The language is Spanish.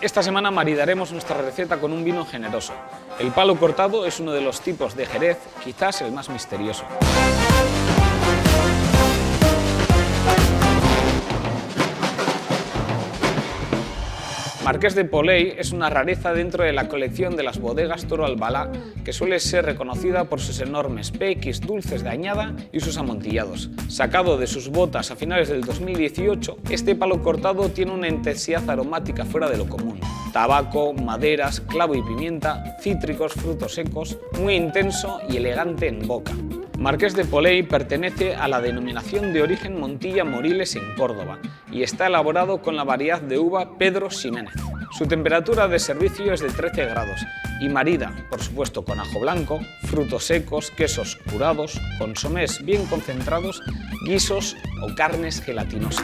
Esta semana maridaremos nuestra receta con un vino generoso. El palo cortado es uno de los tipos de Jerez, quizás el más misterioso. Marqués de Poley es una rareza dentro de la colección de las bodegas Toro Albalá, que suele ser reconocida por sus enormes PX dulces de añada y sus amontillados. Sacado de sus botas a finales del 2018, este palo cortado tiene una intensidad aromática fuera de lo común. Tabaco, maderas, clavo y pimienta, cítricos, frutos secos, muy intenso y elegante en boca. Marqués de Poley pertenece a la denominación de origen Montilla Moriles en Córdoba y está elaborado con la variedad de uva Pedro Ximénez. Su temperatura de servicio es de 13 grados y marida, por supuesto, con ajo blanco, frutos secos, quesos curados, consomés bien concentrados, guisos o carnes gelatinosas.